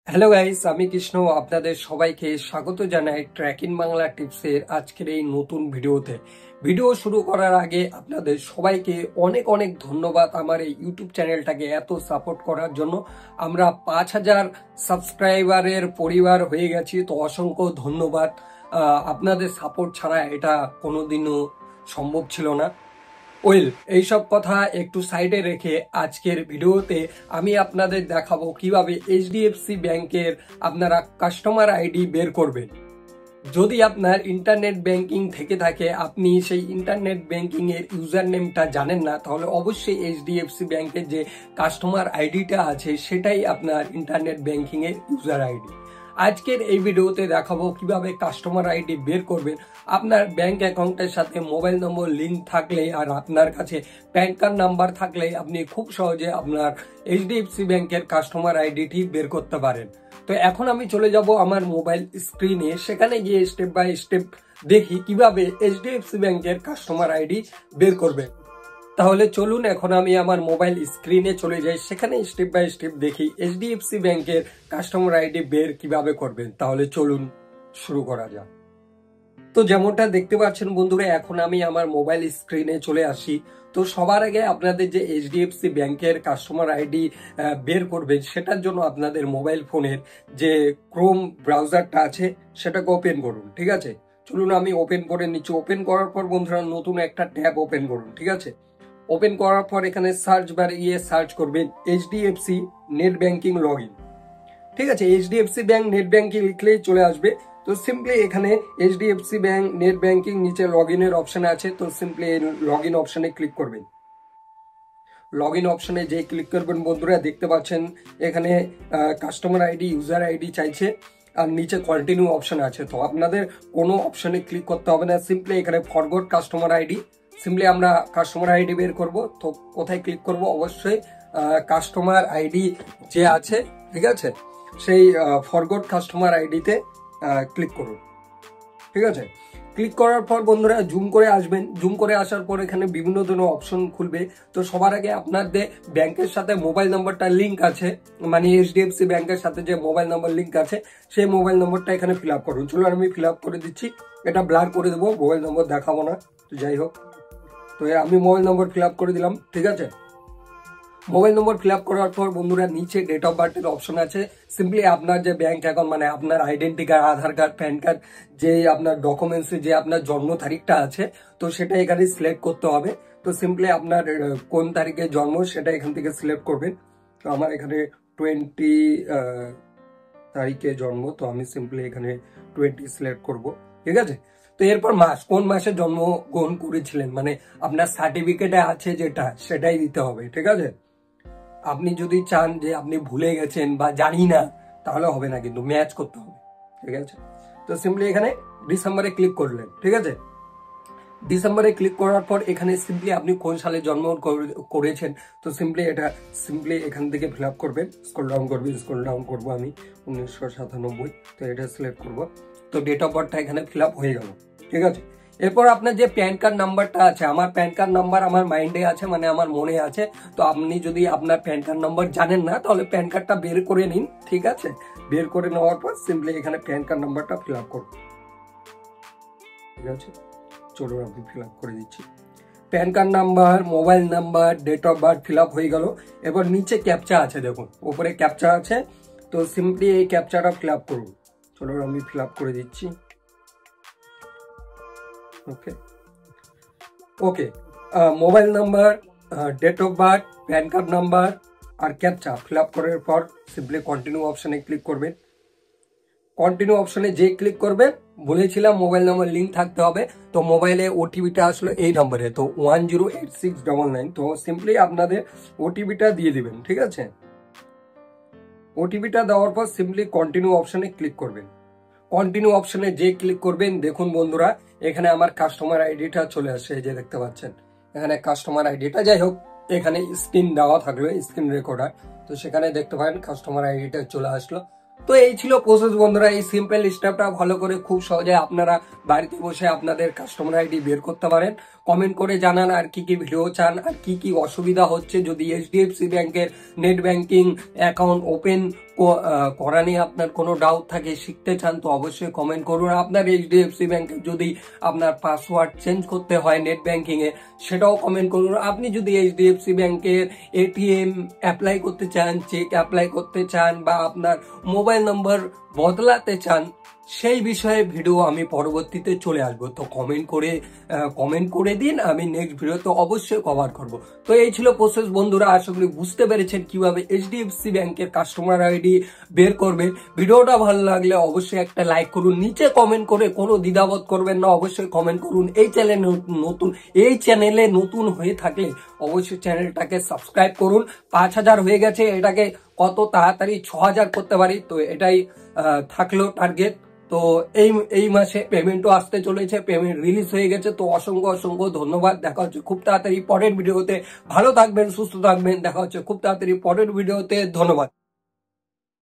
Hello guys, আমি কৃষ্ণ আপনাদের সবাইকে স্বাগত জানাই ট্র্যাকিং বাংলা টিপসের আজকের এই নতুন ভিডিওতে। ভিডিও শুরু করার আগে আপনাদের সবাইকে অনেক অনেক ধন্যবাদ আমার এই ইউটিউব চ্যানেলটাকে এত সাপোর্ট করার জন্য। আমরা 5,000 সাবস্ক্রাইবারের পরিবার হয়ে গেছি, তো অসংখ্য ধন্যবাদ। আপনাদের সাপোর্ট ছাড়া এটা কোনোদিনও সম্ভব ছিল না। এইসব কথা একটু সাইডে রেখে আজকের ভিডিওতে আমি আপনাদের দেখাবো কিভাবে এইচডিএফসি ব্যাংকের আপনারা কাস্টমার আইডি বের করবেন। যদি আপনার ইন্টারনেট ব্যাংকিং থেকে থাকে, আপনি সেই ইন্টারনেট ব্যাংকিং এর ইউজার নেমটা জানেন না, তাহলে অবশ্যই এইচডিএফসি ব্যাংকের যে কাস্টমার আইডিটা আছে সেটাই আপনার ইন্টারনেট ব্যাংকিং এর ইউজার আইডি। আজকের এই ভিডিওতে দেখাবো কিভাবে কাস্টমার আইডি বের করবেন। আপনার ব্যাংক অ্যাকাউন্টের সাথে মোবাইল নম্বর লিঙ্ক থাকলে আর আপনার কাছে প্যান কার্ড নাম্বার থাকলে আপনি খুব সহজে আপনার এইচডিএফসি ব্যাংকের কাস্টমার আইডিটি বের করতে পারেন। তো এখন আমি চলে যাব আমার মোবাইল স্ক্রিনে, সেখানে গিয়ে স্টেপ বাই স্টেপ দেখি কিভাবে এইচডিএফসি ব্যাংকের কাস্টমার আইডি বের করবেন। তাহলে চলুন এখন আমি আমার মোবাইল স্ক্রিনে চলে যাই, সেখানে স্টেপ বাই স্টেপ দেখি এইচডিএফসি ব্যাংকের কাস্টমার আইডি বের কিভাবে করবেন। তাহলে চলুন শুরু করা যাক। তো যেমনটা দেখতে পাচ্ছেন বন্ধুরা, এখন আমি আমার মোবাইল স্ক্রিনে চলে আসি। তো সবার আগে আপনাদের যে এইচডিএফসি ব্যাংকের কাস্টমার আইডি বের করবেন, সেটার জন্য আপনাদের মোবাইল ফোনের যে ক্রোম ব্রাউজারটা আছে সেটাকে ওপেন করুন। ঠিক আছে, চলুন আমি ওপেন করে নিচ্ছি। ওপেন করার পর বন্ধুরা নতুন একটা ট্যাব ওপেন করুন। ঠিক আছে, ওপেন করার পর এখানে সার্চ বারে গিয়ে সার্চ করবেন HDFC net banking log in. ঠিক আছে, এইচডিএফসি ব্যাংক নেট ব্যাংকিং লিখলেই চলে আসবে। তো সিম্পলি এখানে এইচডিএফসি ব্যাংক নেট ব্যাংকিং নিচে লগ ইনের অপশন আছে, তো সিম্পলি লগ ইন অপশনে ক্লিক করবেন। লগ ইন অপশনে যে ক্লিক করবেন বন্ধুরা, দেখতে পাচ্ছেন এখানে কাস্টমার আইডি ইউজার আইডি চাইছে আর নিচে কন্টিনিউ অপশন আছে। তো আপনাদের কোনো অপশনে ক্লিক করতে হবে না, সিম্পলি এখানে ফরগট কাস্টমার আইডি, সিম্পলি আমরা কাস্টমার আইডি বের করব। তো কোথায় ক্লিক করব? অবশ্যই কাস্টমার আইডি যে আছে, ঠিক আছে, সেই ফরগট কাস্টমার আইডিতে ক্লিক করুন। ঠিক আছে, ক্লিক করার পর বন্ধুরা জুম করে আসবেন। জুম করে আসার পর এখানে বিভিন্ন ধরনের অপশন খুলবে। তো সবার আগে আপনাদের ব্যাংকের সাথে মোবাইল নাম্বারটা লিঙ্ক আছে, মানে এইচডিএফসি ব্যাংকের সাথে যে মোবাইল নাম্বার লিঙ্ক আছে সেই মোবাইল নম্বরটা এখানে ফিল আপ করুন। চলুন আমি ফিল আপ করে দিচ্ছি। এটা ব্লার করে দেবো, মোবাইল নম্বর দেখাবো না। তো যাই হোক, তো আমি মোবাইল নম্বর ফিল আপ করে দিলাম। ঠিক আছে, মোবাইল নম্বর ফিল আপ করার পর বন্ধুরা নিচে ডেট অফ বার্থের অপশন আছে। সিম্পলি আপনার যে ব্যাংক অ্যাকাউন্ট, মানে আপনার আইডেন্টি কার্ড, আধার কার্ড, প্যান কার্ড, যে আপনার ডকুমেন্টসে যে আপনার জন্ম তারিখটা আছে, তো সেটা এখানে সিলেক্ট করতে হবে। তো সিম্পলি আপনার কোন তারিখে জন্ম সেটা এখান থেকে সিলেক্ট করবেন। তো আমার এখানে 20 তারিখে জন্ম, তো আমি সিম্পলি এখানে 20 সিলেক্ট করব। ঠিক আছে, তো এরপর মাস, কোন মাসে জন্মগ্রহণ করেছিলেন, মানে আপনার সার্টিফিকেটে আছে যেটা, সেটাই দিতে হবে। ঠিক আছে, আপনি যদি চান যে আপনি ভুলে গেছেন বা জানি না, তাহলে হবে না, কিন্তু ম্যাচ করতে হবে। ঠিক আছে, তো সিম্পলি এখানে ডিসেম্বরে ক্লিক করলেন। ঠিক আছে, ডিসেম্বরে ক্লিক করার পর এখানে সিম্পলি আপনি কোন সালে জন্মগ্রহণ করেছেন, তো সিম্পলি এখান থেকে ফিল আপ করবেন। স্ক্রল ডাউন করবো আমি 1997, তো এটা সিলেক্ট করব। তো ডেট অফ বার্থটা এখানে ফিল আপ হয়ে গেল। ঠিক আছে, এরপর আপনার যে প্যান কার্ড নাম্বারটা আছে, আমার প্যান কার্ড নাম্বার আমার মাইন্ডে আছে, মানে আমার মনে আছে। তো আপনি যদি আপনার প্যান কার্ড নাম্বার জানেন না, তাহলে প্যান কার্ডটা বের করে নিন। ঠিক আছে, বের করে নেওয়ার পর সিম্পলি এখানে প্যান কার্ড নাম্বারটা ফিল আপ করুন। ঠিক আছে, চলুন আমি ফিল আপ করে দিচ্ছি। PAN card number, mobile number, date of birth fill up হয়ে গেল। এবার নিচে ক্যাপচা আছে, দেখুন উপরে ক্যাপচা আছে। তো সিম্পলি এই ক্যাপচাটা ফিল আপ করুন। চলুন আমি ফিল আপ করে দিচ্ছি। Okay okay, mobile number, date of birth, PAN card number আর ক্যাপচা ফিল আপ করার পর সিম্পলি কন্টিনিউ অপশনে ক্লিক করবেন। কন্টিনিউ অপশনে যে ক্লিক করবেন, বলেছিলাম মোবাইল নাম্বার লিঙ্ক থাকতে হবে। তো মোবাইলে ওটিপিটা আসলো এই নম্বরে, তো 108699। তো সিম্পলি আপনাদের ওটিপিটা দিয়ে দিবেন। ঠিক আছে, ওটিপিটা দেওয়ার পর সিম্পলি কন্টিনিউ অপশনে ক্লিক করবেন। কন্টিনিউ অপশনে যে ক্লিক করবেন, দেখুন বন্ধুরা এখানে আমার কাস্টমার আইডিটা চলে আসছে, এই যে দেখতে পাচ্ছেন এখানে কাস্টমার আইডিটা। যাই হোক, এখানে স্ক্রিন দেওয়া থাকলো, স্ক্রিন রেকর্ডার, তো সেখানে দেখতে পারেন কাস্টমার আইডিটা চলে আসলো। তো এই ছিল প্রসেস বন্ধুরা। এই সিম্পল স্টেপটা ভালো করে খুব সহজে আপনারা বাড়িতে বসে আপনাদের কাস্টমার আইডি বের করতে পারেন। কমেন্ট করে জানান আর কি কি ভিডিও চান, আর কি কি অসুবিধা হচ্ছে যদি এইচডিএফসি ব্যাংকের নেট ব্যাংকিং অ্যাকাউন্ট ওপেন করা নিয়ে আপনার কোনো ডাউট থাকে, শিখতে চান, তো অবশ্যই কমেন্ট করুন। আপনার এইচডিএফসি ব্যাংকে যদি আপনার পাসওয়ার্ড চেঞ্জ করতে হয় নেট ব্যাংকিং এ, সেটাও কমেন্ট করুন। আপনি যদি এইচডিএফসি ব্যাংকের এটিএম অ্যাপ্লাই করতে চান, চেক অ্যাপ্লাই করতে চান, বা আপনার মোবাইল নম্বর বদলাতে চান, সেই বিষয়ে ভিডিও আমি পরবর্তীতে চলে আসবো। তো কমেন্ট করে দিন, আমি নেক্সট ভিডিওতে অবশ্যই কভার করব। তো এই ছিল প্রসেস বন্ধুরা, আশা করি বুঝতে পেরেছেন কিভাবে এইচডিএফসি ব্যাংকের কাস্টমার আইডি বের করবেন। ভিডিওটা ভালো লাগলে অবশ্যই একটা লাইক করুন, নিচে কমেন্ট করে কোনো দ্বিধাবোধ করবেন না, অবশ্যই কমেন্ট করুন। এই চ্যানেলে নতুন হয়ে থাকলে অবশ্যই চ্যানেলটাকে সাবস্ক্রাইব করুন। 5000 হয়ে গেছে, এটাকে কত তাড়াতাড়ি 6000 করতে পারি, তো এটাই থাকলো টার্গেট। তো এই মাসে পেমেন্টও আসতে চলেছে, পেমেন্ট রিলিজ হয়ে গেছে। তো অসংখ্য ধন্যবাদ। দেখা হচ্ছে খুব তাড়াতাড়ি পরের ভিডিওতে। ভালো থাকবেন, সুস্থ থাকবেন। দেখা হচ্ছে খুব তাড়াতাড়ি পরের ভিডিওতে। ধন্যবাদ।